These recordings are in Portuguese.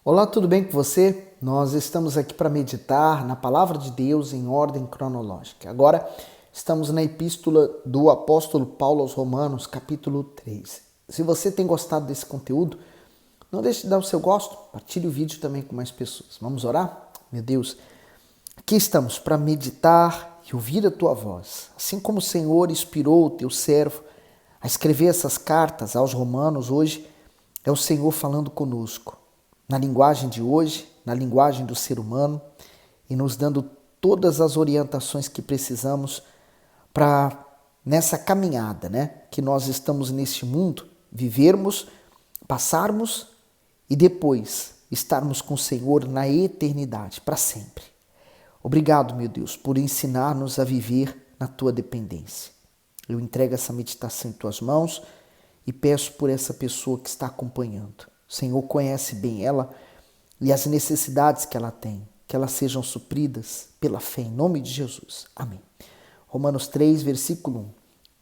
Olá, tudo bem com você? Nós estamos aqui para meditar na Palavra de Deus em ordem cronológica. Agora estamos na Epístola do Apóstolo Paulo aos Romanos, capítulo 3. Se você tem gostado desse conteúdo, não deixe de dar o seu gosto, partilhe o vídeo também com mais pessoas. Vamos orar? Meu Deus, aqui estamos para meditar e ouvir a Tua voz. Assim como o Senhor inspirou o Teu servo a escrever essas cartas aos Romanos, hoje é o Senhor falando conosco. Na linguagem de hoje, na linguagem do ser humano, e nos dando todas as orientações que precisamos para nessa caminhada, que nós estamos neste mundo, vivermos, passarmos e depois estarmos com o Senhor na eternidade, para sempre. Obrigado, meu Deus, por ensinar-nos a viver na Tua dependência. Eu entrego essa meditação em Tuas mãos e peço por essa pessoa que está acompanhando. O Senhor conhece bem ela e as necessidades que ela tem, que elas sejam supridas pela fé em nome de Jesus. Amém. Romanos 3, versículo 1.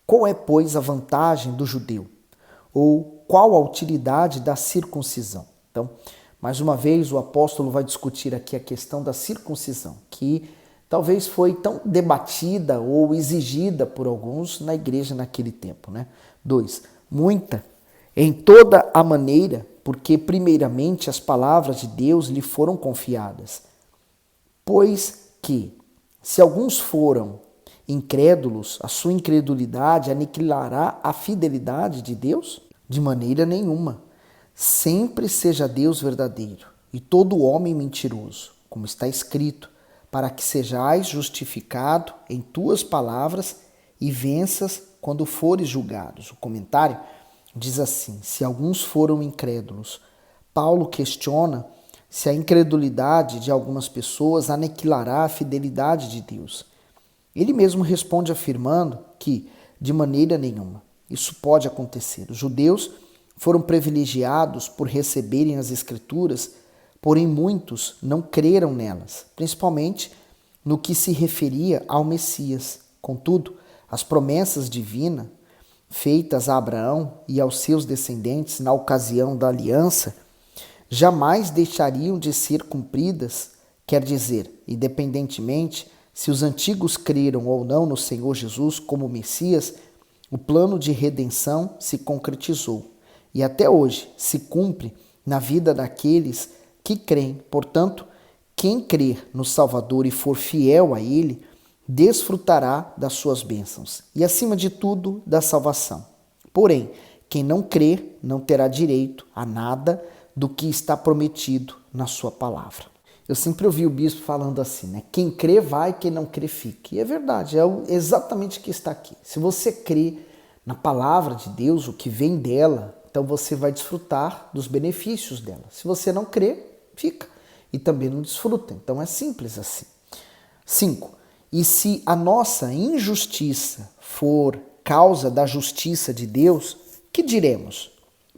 Qual é, pois, a vantagem do judeu? Ou qual a utilidade da circuncisão? Então, mais uma vez, o apóstolo vai discutir aqui a questão da circuncisão, que talvez foi tão debatida ou exigida por alguns na igreja naquele tempo. 2. Muita, em toda a maneira, porque primeiramente as palavras de Deus lhe foram confiadas. Pois que, se alguns foram incrédulos, a sua incredulidade aniquilará a fidelidade de Deus? De maneira nenhuma. Sempre seja Deus verdadeiro e todo homem mentiroso, como está escrito, para que sejais justificado em tuas palavras e venças quando fores julgados. O comentário diz assim: se alguns foram incrédulos, Paulo questiona se a incredulidade de algumas pessoas aniquilará a fidelidade de Deus. Ele mesmo responde afirmando que, de maneira nenhuma, isso pode acontecer. Os judeus foram privilegiados por receberem as Escrituras, porém muitos não creram nelas, principalmente no que se referia ao Messias. Contudo, as promessas divinas feitas a Abraão e aos seus descendentes na ocasião da aliança, jamais deixariam de ser cumpridas, quer dizer, independentemente se os antigos creram ou não no Senhor Jesus como Messias, o plano de redenção se concretizou e até hoje se cumpre na vida daqueles que creem. Portanto, quem crer no Salvador e for fiel a Ele, desfrutará das suas bênçãos e, acima de tudo, da salvação. Porém, quem não crer não terá direito a nada do que está prometido na sua palavra. Eu sempre ouvi o bispo falando assim, quem crê vai, quem não crê fique. E é verdade, é exatamente o que está aqui. Se você crê na palavra de Deus, o que vem dela, então você vai desfrutar dos benefícios dela. Se você não crê, fica e também não desfruta. Então é simples assim. 5. E se a nossa injustiça for causa da justiça de Deus, que diremos?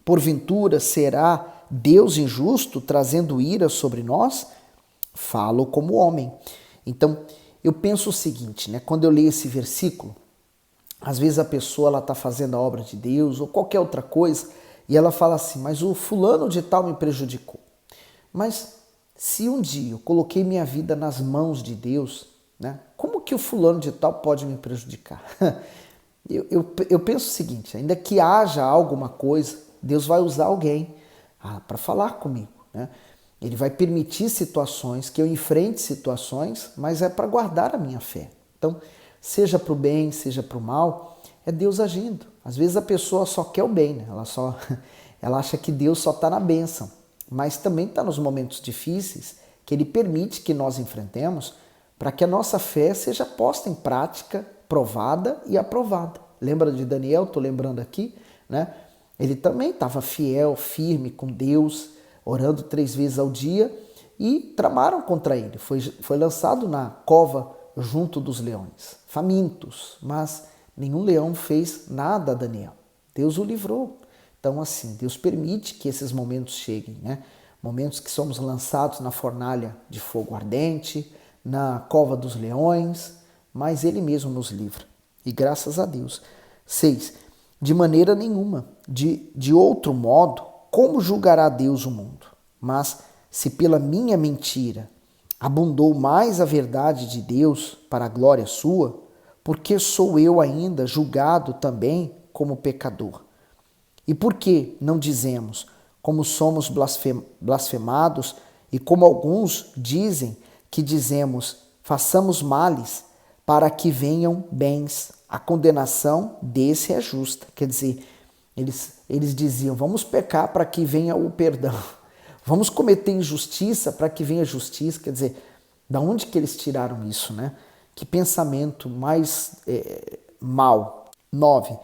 Porventura será Deus injusto trazendo ira sobre nós? Falo como homem. Então, eu penso o seguinte, quando eu leio esse versículo, às vezes a pessoa está fazendo a obra de Deus ou qualquer outra coisa e ela fala assim, mas o fulano de tal me prejudicou. Mas se um dia eu coloquei minha vida nas mãos de Deus, como que o fulano de tal pode me prejudicar? Eu penso o seguinte, ainda que haja alguma coisa, Deus vai usar alguém para falar comigo. Ele vai permitir situações, que eu enfrente situações, mas é para guardar a minha fé. Então, seja para o bem, seja para o mal, é Deus agindo. Às vezes a pessoa só quer o bem, ela acha que Deus só está na bênção, mas também está nos momentos difíceis que Ele permite que nós enfrentemos para que a nossa fé seja posta em prática, provada e aprovada. Lembra de Daniel? Estou lembrando aqui, Ele também estava fiel, firme com Deus, orando 3 vezes ao dia e tramaram contra ele. Foi lançado na cova junto dos leões, famintos, mas nenhum leão fez nada a Daniel. Deus o livrou. Então, assim, Deus permite que esses momentos cheguem, Momentos que somos lançados na fornalha de fogo ardente, na cova dos leões, mas Ele mesmo nos livra. E graças a Deus. 6. De maneira nenhuma, de outro modo, como julgará Deus o mundo? Mas se pela minha mentira abundou mais a verdade de Deus para a glória sua, porque sou eu ainda julgado também como pecador? E por que não dizemos, como somos blasfemados, e como alguns dizem que dizemos, façamos males para que venham bens? A condenação desse é justa. Quer dizer, eles diziam, vamos pecar para que venha o perdão. Vamos cometer injustiça para que venha justiça. Quer dizer, da onde que eles tiraram isso, né? Que pensamento mais mau. 9.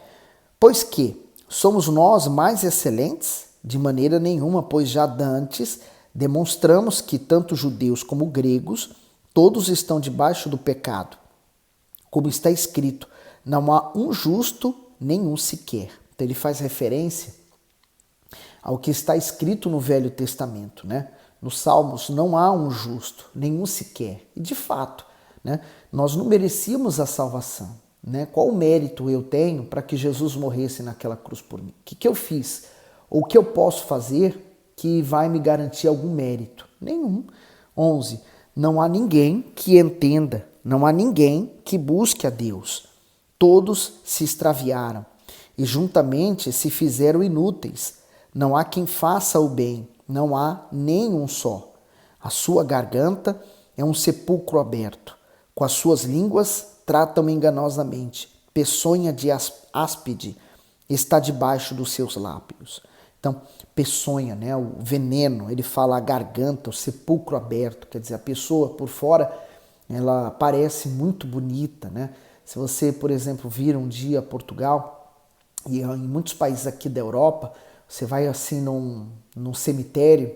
Pois que somos nós mais excelentes? De maneira nenhuma, pois já dantes demonstramos que tanto judeus como gregos, todos estão debaixo do pecado. Como está escrito, não há um justo, nenhum sequer. Então ele faz referência ao que está escrito no Velho Testamento, né? Nos Salmos não há um justo, nenhum sequer. E de fato, né, nós não merecíamos a salvação, né? Qual mérito eu tenho para que Jesus morresse naquela cruz por mim? O que eu fiz? Ou o que eu posso fazer que vai me garantir algum mérito? Nenhum. 11. Não há ninguém que entenda, não há ninguém que busque a Deus. Todos se extraviaram e juntamente se fizeram inúteis. Não há quem faça o bem, não há nenhum só. A sua garganta é um sepulcro aberto. Com as suas línguas tratam enganosamente. Peçonha de áspide está debaixo dos seus lábios. Então, peçonha, né, o veneno, ele fala a garganta, o sepulcro aberto. Quer dizer, a pessoa por fora, ela parece muito bonita, né? Se você, por exemplo, vir um dia a Portugal e em muitos países aqui da Europa, você vai assim num cemitério,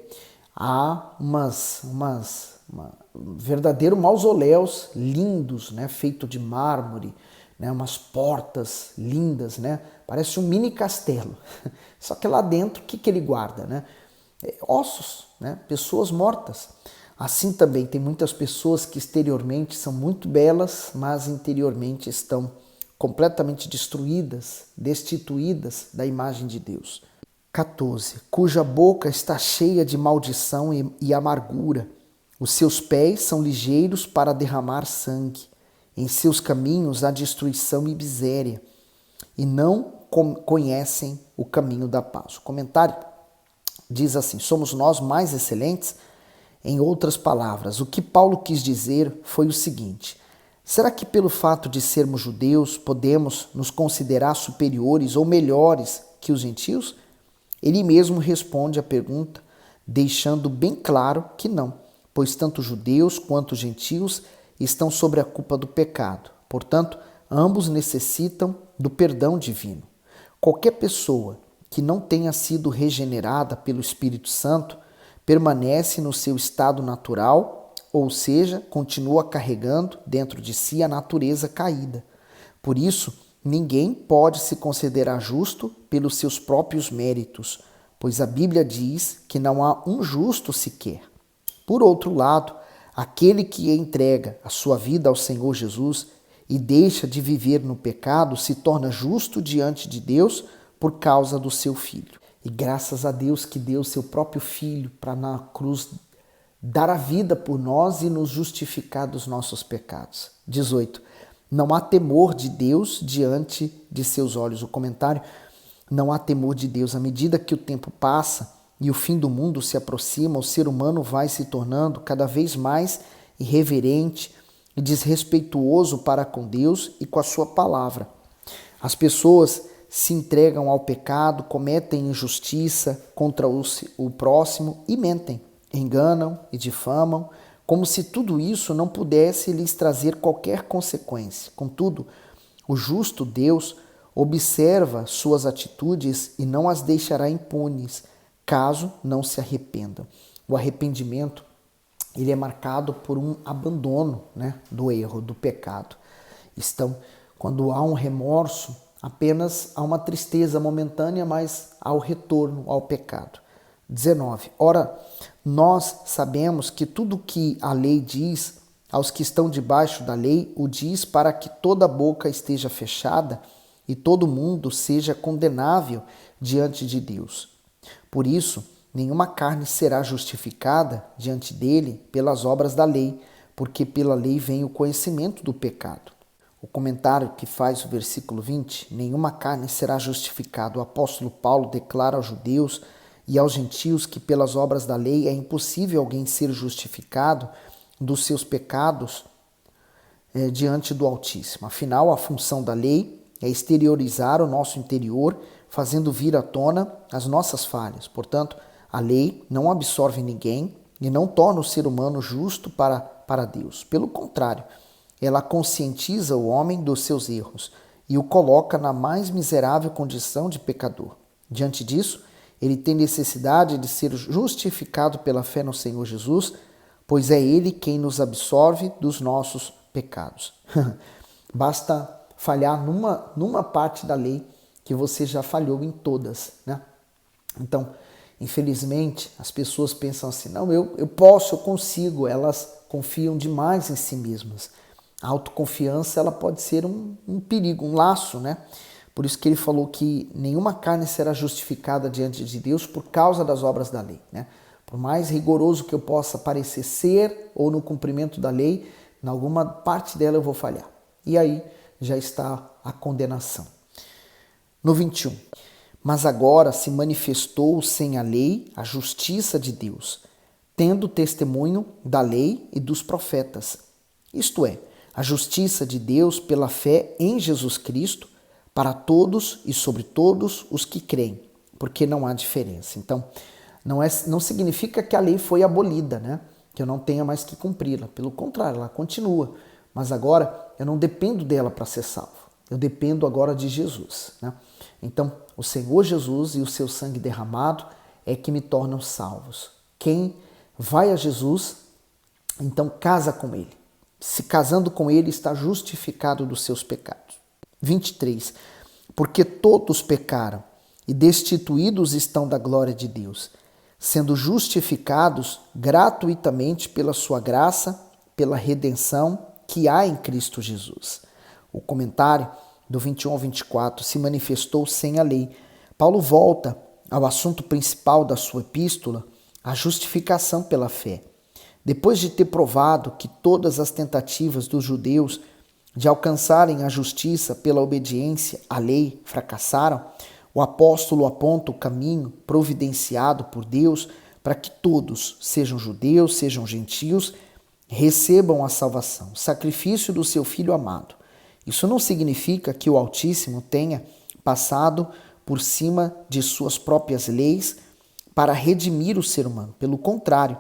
há verdadeiros mausoléus lindos, né, feito de mármore, né, umas portas lindas, né, parece um mini castelo. Só que lá dentro, o que ele guarda, né? Ossos, né, pessoas mortas. Assim também tem muitas pessoas que exteriormente são muito belas, mas interiormente estão completamente destruídas, destituídas da imagem de Deus. 14. Cuja boca está cheia de maldição e amargura. Os seus pés são ligeiros para derramar sangue. Em seus caminhos há destruição e miséria. E não conhecem o caminho da paz. O comentário diz assim, somos nós mais excelentes? Em outras palavras, o que Paulo quis dizer foi o seguinte: será que pelo fato de sermos judeus podemos nos considerar superiores ou melhores que os gentios? Ele mesmo responde à pergunta, deixando bem claro que não, pois tanto judeus quanto gentios estão sobre a culpa do pecado. Portanto, ambos necessitam do perdão divino. Qualquer pessoa que não tenha sido regenerada pelo Espírito Santo permanece no seu estado natural, ou seja, continua carregando dentro de si a natureza caída. Por isso, ninguém pode se considerar justo pelos seus próprios méritos, pois a Bíblia diz que não há um justo sequer. Por outro lado, aquele que entrega a sua vida ao Senhor Jesus e deixa de viver no pecado se torna justo diante de Deus por causa do seu Filho. E graças a Deus que deu seu próprio Filho para na cruz dar a vida por nós e nos justificar dos nossos pecados. 18. Não há temor de Deus diante de seus olhos. O comentário, não há temor de Deus. À medida que o tempo passa e o fim do mundo se aproxima, o ser humano vai se tornando cada vez mais irreverente e desrespeituoso para com Deus e com a sua palavra. As pessoas se entregam ao pecado, cometem injustiça contra o próximo e mentem, enganam e difamam, como se tudo isso não pudesse lhes trazer qualquer consequência. Contudo, o justo Deus observa suas atitudes e não as deixará impunes, caso não se arrependam. O arrependimento, ele é marcado por um abandono, né, do erro, do pecado. Quando há um remorso, apenas há uma tristeza momentânea, mas há o retorno ao pecado. 19. Ora, nós sabemos que tudo que a lei diz aos que estão debaixo da lei, o diz para que toda boca esteja fechada e todo mundo seja condenável diante de Deus. Por isso, nenhuma carne será justificada diante dele pelas obras da lei, porque pela lei vem o conhecimento do pecado. O comentário que faz o versículo 20, nenhuma carne será justificada. O apóstolo Paulo declara aos judeus e aos gentios que pelas obras da lei é impossível alguém ser justificado dos seus pecados diante do Altíssimo. Afinal, a função da lei é exteriorizar o nosso interior, fazendo vir à tona as nossas falhas. Portanto, a lei não absorve ninguém e não torna o ser humano justo para Deus. Pelo contrário, ela conscientiza o homem dos seus erros e o coloca na mais miserável condição de pecador. Diante disso, ele tem necessidade de ser justificado pela fé no Senhor Jesus, pois é Ele quem nos absolve dos nossos pecados. Basta falhar numa parte da lei que você já falhou em todas, né? Então, infelizmente, as pessoas pensam assim, não, eu posso, eu consigo, elas confiam demais em si mesmas. A autoconfiança ela pode ser um perigo, um laço, né? Por isso que ele falou que nenhuma carne será justificada diante de Deus por causa das obras da lei, né? Por mais rigoroso que eu possa parecer ser ou no cumprimento da lei, em alguma parte dela eu vou falhar. E aí já está a condenação. No 21. Mas agora se manifestou sem a lei a justiça de Deus, tendo testemunho da lei e dos profetas. Isto é, a justiça de Deus pela fé em Jesus Cristo, para todos e sobre todos os que creem, porque não há diferença. Então, não significa que a lei foi abolida, né? Que eu não tenha mais que cumpri-la. Pelo contrário, ela continua. Mas agora eu não dependo dela para ser salvo. Eu dependo agora de Jesus, né? Então, o Senhor Jesus e o seu sangue derramado é que me tornam salvos. Quem vai a Jesus, então casa com Ele. Se casando com Ele, está justificado dos seus pecados. 23. Porque todos pecaram e destituídos estão da glória de Deus, sendo justificados gratuitamente pela sua graça, pela redenção que há em Cristo Jesus. O comentário do 21 ao 24 se manifestou sem a lei. Paulo volta ao assunto principal da sua epístola, a justificação pela fé. Depois de ter provado que todas as tentativas dos judeus de alcançarem a justiça pela obediência à lei fracassaram, o apóstolo aponta o caminho providenciado por Deus para que todos, sejam judeus, sejam gentios, recebam a salvação, o sacrifício do seu Filho amado. Isso não significa que o Altíssimo tenha passado por cima de suas próprias leis para redimir o ser humano. Pelo contrário,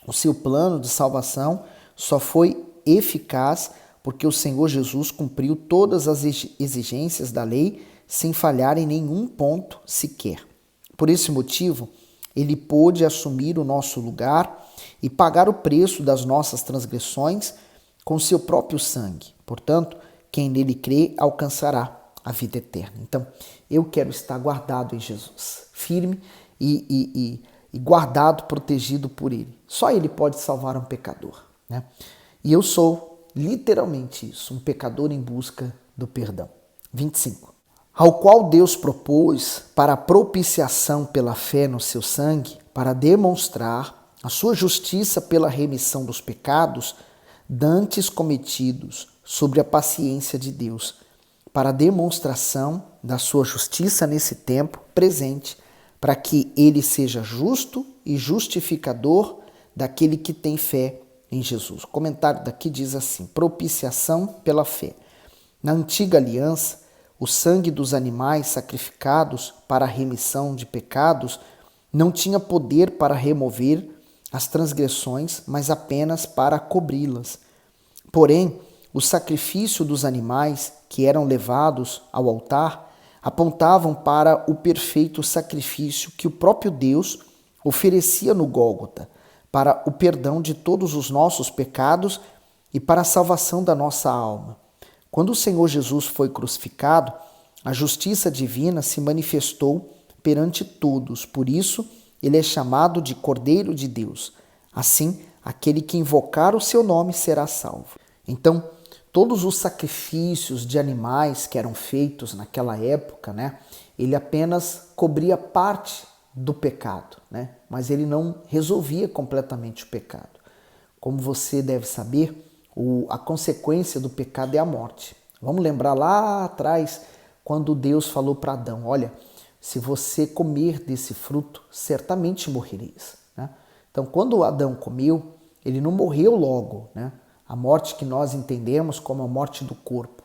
o seu plano de salvação só foi eficaz porque o Senhor Jesus cumpriu todas as exigências da lei sem falhar em nenhum ponto sequer. Por esse motivo, ele pôde assumir o nosso lugar e pagar o preço das nossas transgressões com seu próprio sangue. Portanto, quem nele crê alcançará a vida eterna. Então, eu quero estar guardado em Jesus, firme e guardado, protegido por Ele. Só Ele pode salvar um pecador, né? E eu sou literalmente isso, um pecador em busca do perdão. 25. Ao qual Deus propôs para a propiciação pela fé no seu sangue, para demonstrar a sua justiça pela remissão dos pecados dantes cometidos sobre a paciência de Deus, para a demonstração da sua justiça nesse tempo presente, para que ele seja justo e justificador daquele que tem fé em Jesus. O comentário daqui diz assim: propiciação pela fé. Na antiga aliança, o sangue dos animais sacrificados para a remissão de pecados não tinha poder para remover as transgressões, mas apenas para cobri-las. Porém, o sacrifício dos animais que eram levados ao altar apontavam para o perfeito sacrifício que o próprio Deus oferecia no Gólgota, para o perdão de todos os nossos pecados e para a salvação da nossa alma. Quando o Senhor Jesus foi crucificado, a justiça divina se manifestou perante todos. Por isso, ele é chamado de Cordeiro de Deus. Assim, aquele que invocar o seu nome será salvo. Então, todos os sacrifícios de animais que eram feitos naquela época, ele apenas cobria parte do pecado, né? Mas ele não resolvia completamente o pecado. Como você deve saber, a consequência do pecado é a morte. Vamos lembrar lá atrás, quando Deus falou para Adão, olha, se você comer desse fruto, certamente morrereis, né? Então, quando Adão comeu, ele não morreu logo, né? A morte que nós entendemos como a morte do corpo.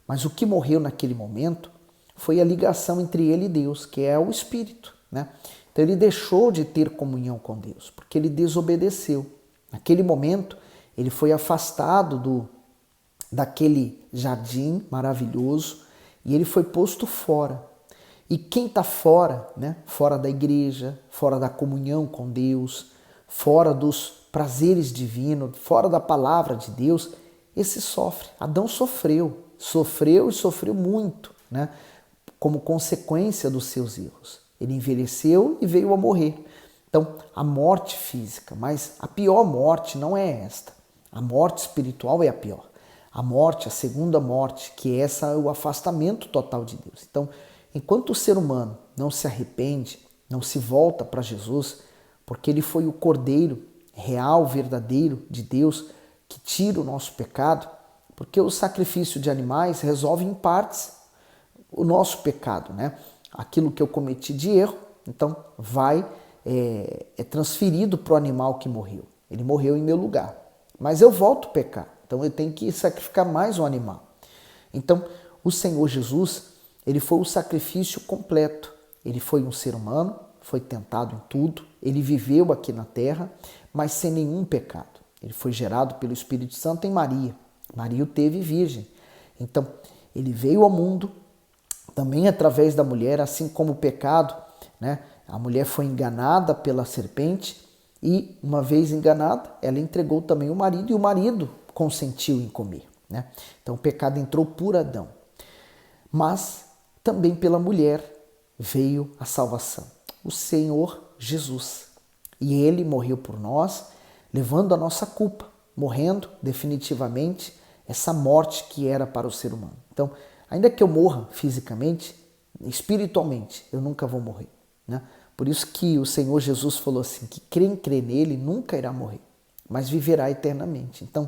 Mas o que morreu naquele momento foi a ligação entre ele e Deus, que é o Espírito, né? Então ele deixou de ter comunhão com Deus, porque ele desobedeceu. Naquele momento, ele foi afastado daquele jardim maravilhoso e ele foi posto fora. E quem está fora, né? Fora da igreja, fora da comunhão com Deus, fora dos prazeres divinos, fora da palavra de Deus, esse sofre. Adão sofreu e sofreu muito, né? Como consequência dos seus erros. Ele envelheceu e veio a morrer. Então, a morte física, mas a pior morte não é esta. A morte espiritual é a pior. A morte, a segunda morte, que essa é o afastamento total de Deus. Então, enquanto o ser humano não se arrepende, não se volta para Jesus, porque ele foi o Cordeiro real, verdadeiro de Deus, que tira o nosso pecado, porque o sacrifício de animais resolve em partes o nosso pecado, né? Aquilo que eu cometi de erro, então é transferido para o animal que morreu. Ele morreu em meu lugar. Mas eu volto a pecar, então eu tenho que sacrificar mais um animal. Então, o Senhor Jesus, ele foi o sacrifício completo. Ele foi um ser humano, foi tentado em tudo, ele viveu aqui na terra, mas sem nenhum pecado. Ele foi gerado pelo Espírito Santo em Maria. Maria o teve virgem. Então, ele veio ao mundo também através da mulher, assim como o pecado, né? A mulher foi enganada pela serpente e, uma vez enganada, ela entregou também o marido e o marido consentiu em comer, né? Então, o pecado entrou por Adão. Mas também pela mulher veio a salvação, o Senhor Jesus. E ele morreu por nós, levando a nossa culpa, morrendo definitivamente essa morte que era para o ser humano. Então, ainda que eu morra fisicamente, espiritualmente, eu nunca vou morrer, né? Por isso que o Senhor Jesus falou assim, que quem crê nele nunca irá morrer, mas viverá eternamente. Então,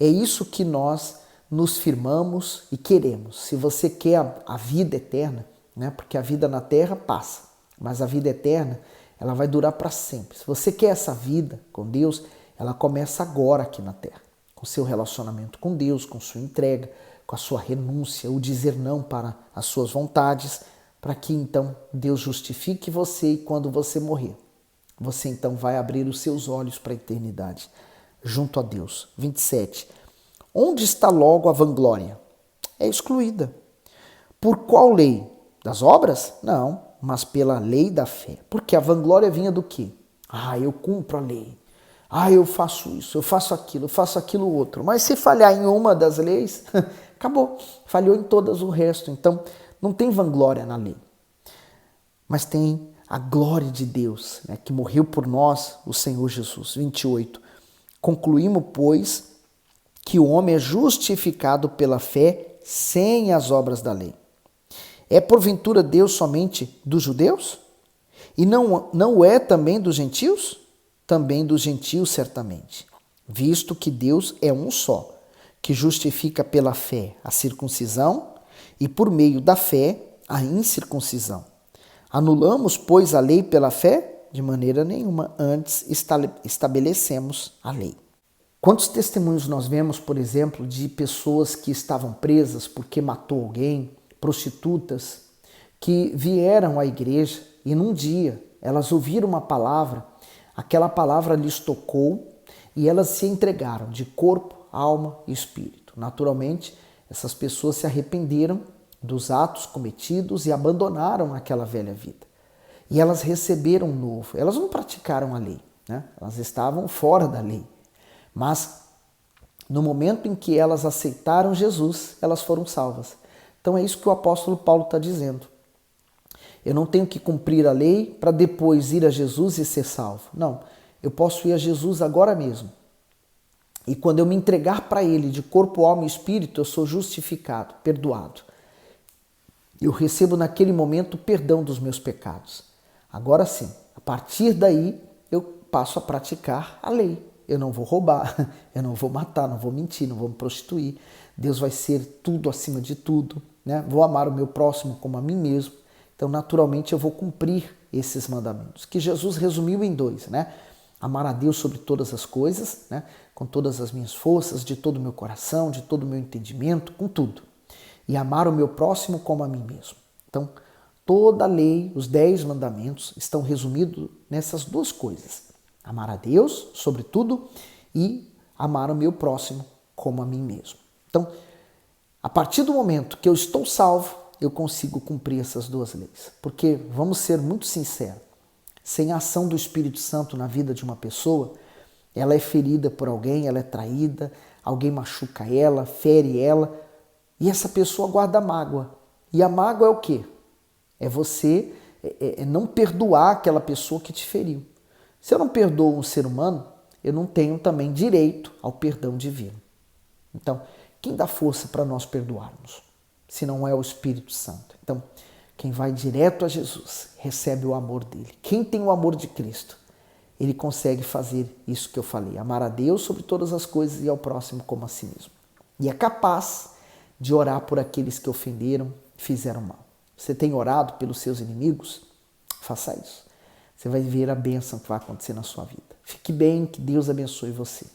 é isso que nós nos firmamos e queremos. Se você quer a vida eterna, né? Porque a vida na terra passa, mas a vida eterna, ela vai durar para sempre. Se você quer essa vida com Deus, ela começa agora aqui na terra, com seu relacionamento com Deus, com sua entrega, com a sua renúncia, o dizer não para as suas vontades, para que então Deus justifique você e quando você morrer, você então vai abrir os seus olhos para a eternidade, junto a Deus. 27. Onde está logo a vanglória? É excluída. Por qual lei? Das obras? Não, mas pela lei da fé. Porque a vanglória vinha do quê? Eu cumpro a lei. Eu faço isso, eu faço aquilo outro. Mas se falhar em uma das leis, acabou. Falhou em todas o resto. Então, não tem vanglória na lei. Mas tem a glória de Deus, né, que morreu por nós, o Senhor Jesus. 28. Concluímos, pois, que o homem é justificado pela fé sem as obras da lei. É porventura Deus somente dos judeus? E não é também dos gentios? Também dos gentios, certamente. Visto que Deus é um só, que justifica pela fé a circuncisão e por meio da fé a incircuncisão. Anulamos, pois, a lei pela fé? De maneira nenhuma, antes estabelecemos a lei. Quantos testemunhos nós vemos, por exemplo, de pessoas que estavam presas porque matou alguém, prostitutas, que vieram à igreja e num dia elas ouviram uma palavra, aquela palavra lhes tocou e elas se entregaram de corpo, alma e espírito. Naturalmente, essas pessoas se arrependeram dos atos cometidos e abandonaram aquela velha vida. E elas receberam um novo. Elas não praticaram a lei, né? Elas estavam fora da lei. Mas no momento em que elas aceitaram Jesus, elas foram salvas. Então é isso que o apóstolo Paulo está dizendo. Eu não tenho que cumprir a lei para depois ir a Jesus e ser salvo. Não, eu posso ir a Jesus agora mesmo. E quando eu me entregar para Ele de corpo, alma e espírito, eu sou justificado, perdoado. Eu recebo naquele momento o perdão dos meus pecados. Agora sim, a partir daí eu passo a praticar a lei. Eu não vou roubar, eu não vou matar, não vou mentir, não vou me prostituir. Deus vai ser tudo acima de tudo, né? Vou amar o meu próximo como a mim mesmo. Então, naturalmente, eu vou cumprir esses mandamentos, que Jesus resumiu em 2, né? Amar a Deus sobre todas as coisas, né? Com todas as minhas forças, de todo o meu coração, de todo o meu entendimento, com tudo. E amar o meu próximo como a mim mesmo. Então, toda a lei, os 10 mandamentos, estão resumidos nessas duas coisas. Amar a Deus sobre tudo e amar o meu próximo como a mim mesmo. Então, a partir do momento que eu estou salvo, eu consigo cumprir essas duas leis. Porque, vamos ser muito sinceros, sem a ação do Espírito Santo na vida de uma pessoa, ela é ferida por alguém, ela é traída, alguém machuca ela, fere ela, e essa pessoa guarda mágoa. E a mágoa é o quê? É você não perdoar aquela pessoa que te feriu. Se eu não perdoo um ser humano, eu não tenho também direito ao perdão divino. Então, quem dá força para nós perdoarmos? Se não é o Espírito Santo. Então, quem vai direto a Jesus recebe o amor dele. Quem tem o amor de Cristo, ele consegue fazer isso que eu falei. Amar a Deus sobre todas as coisas e ao próximo como a si mesmo. E é capaz de orar por aqueles que ofenderam, fizeram mal. Você tem orado pelos seus inimigos? Faça isso. Você vai ver a bênção que vai acontecer na sua vida. Fique bem, que Deus abençoe você.